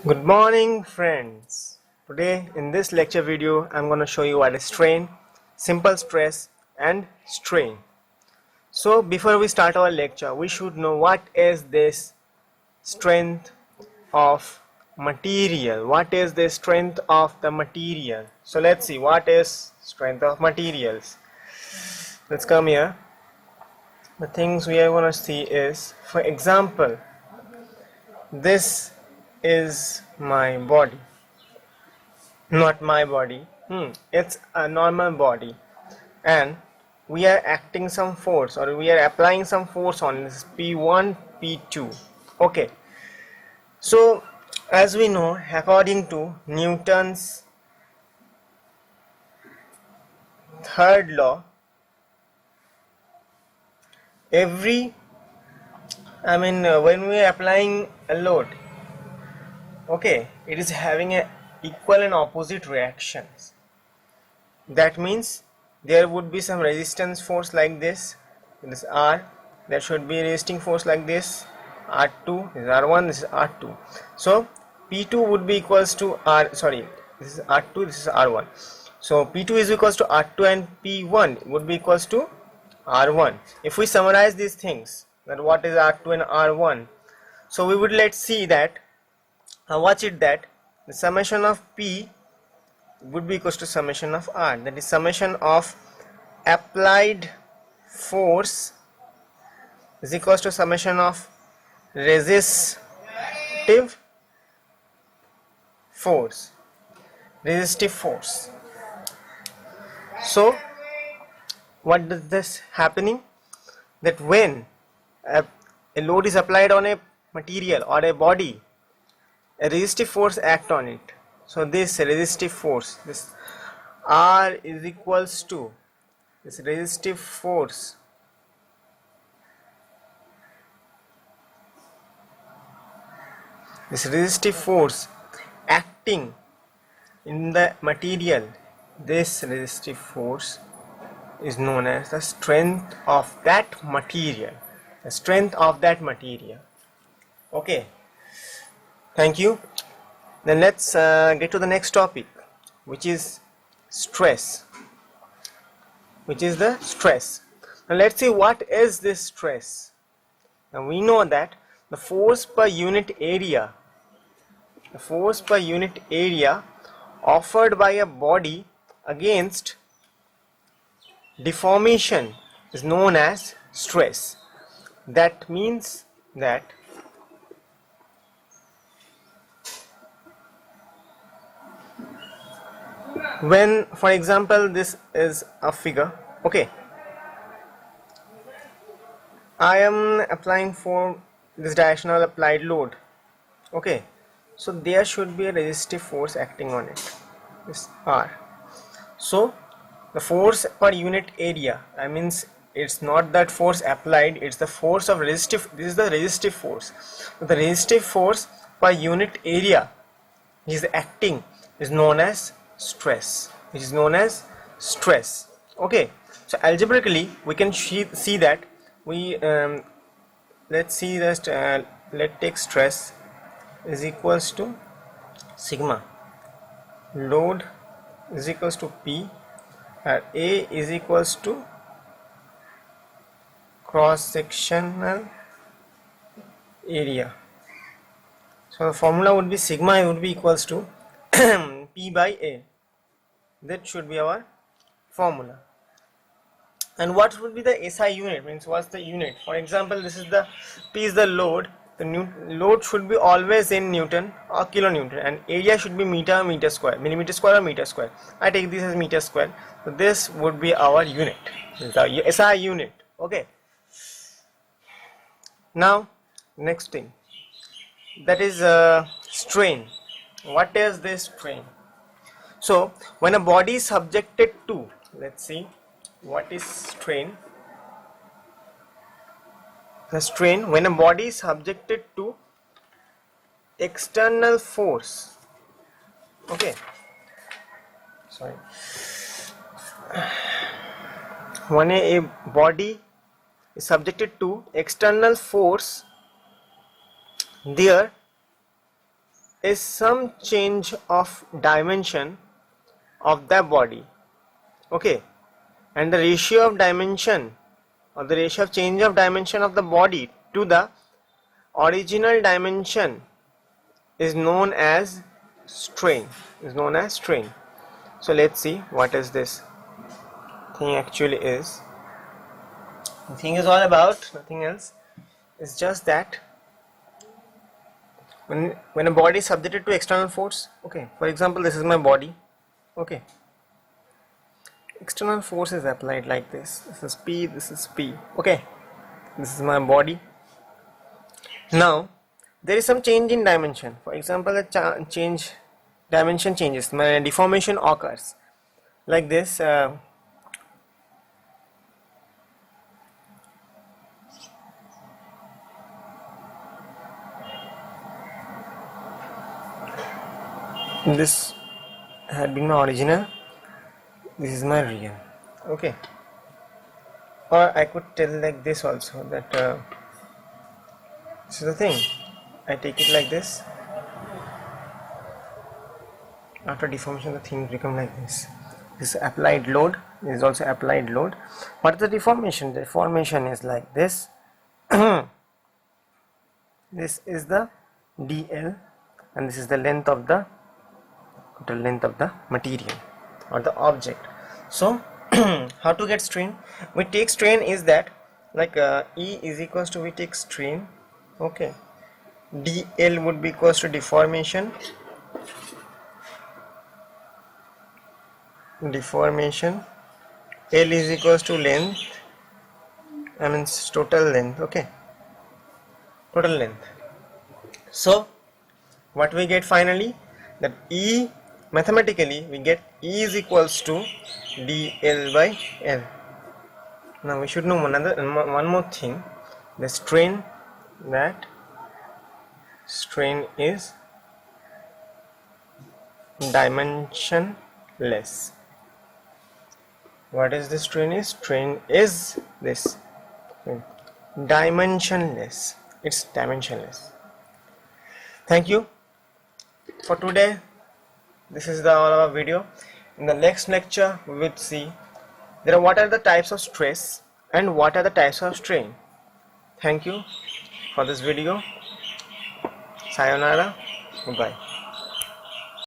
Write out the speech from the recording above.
Good morning friends. Today in this lecture video I'm going to show you what is strain, simple stress and strain. So before we start our lecture we should know what is this strength of material. What is the strength of the material? So let's see what is strength of materials. Let's come here. The things we are going to see is, for example, this is my body. Not my body, it's a normal body, and we are acting some force or we are applying some force on this P1 P2. Okay, so as we know, according to Newton's third law, when we are applying a load, okay, it is having a equal and opposite reactions. That means there would be some resistance force like this R. There should be a resisting force like this R2, this is R1, this is R2. So P2 would be equals to this is R2, this is R1. So P2 is equals to R2 and P1 would be equals to R1. If we summarize these things, then what is R2 and R1? So we would let's see that, watch it, that the summation of P would be equals to summation of R, that is summation of applied force is equals to summation of resistive force. So what does this happening, that when a load is applied on a material or a body, a resistive force act on it. So this resistive force, this R is equals to this resistive force acting in the material. This resistive force is known as the strength of that material. Okay, thank you. Then let's get to the next topic, which is stress. Now let's see what is this stress. Now we know that the force per unit area offered by a body against deformation is known as stress. That means that when, for example, this is a figure, okay, I am applying for this directional applied load, okay, so there should be a resistive force acting on it, this R. So the force per unit area, I means it's not that force applied, it's the force of resistive, this is the resistive force. So the resistive force per unit area is acting is known as stress, okay. So algebraically we can see that we let's see that let's take stress is equals to sigma load is equals to P, and A is equals to cross sectional area. So the formula would be sigma would be equals to P by A. That should be our formula. And what would be the SI unit, means what's the unit? For example, this is the P is the load. The load should be always in Newton or kilonewton, and area should be meter square, millimeter square or meter square. I take this as meter square. So this would be our unit, the SI unit, okay. Now next thing, that is strain. What is this strain? So when a body is subjected to, let's see what is strain. The strain, when a body is subjected to external force, okay, sorry, when a body is subjected to external force, there is some change of dimension of the body. Okay, and the ratio of dimension, or the ratio of change of dimension of the body to the original dimension is known as strain. So let's see what is this thing actually is. The thing is all about nothing else. It's just that when a body is subjected to external force, okay, for example, this is my body, okay, external force is applied like this is P, this is P, okay, this is my body. Now there is some change in dimension. For example, the dimension changes, my deformation occurs like this. This had been my original, this is my real, okay. Or I could tell like this also, that this is the thing, I take it like this. After deformation the things become like this. This is applied load, this is also applied load. What is the deformation? The deformation is like this. This is the dl and this is the length of the total length of the material or the object. So how to get strain? We take strain is that like E is equals to, we take strain, okay, dl would be equals to deformation, L is equals to length, I mean total length, okay, total length. So what we get finally, that E, mathematically we get E is equals to dl by L. Now we should know one more thing, the strain, that strain is dimensionless. What is the strain is? Strain is this, dimensionless, it's dimensionless. Thank you for today. This is the all our video. In the next lecture we will see what are the types of stress and what are the types of strain. Thank you for this video. Sayonara, goodbye.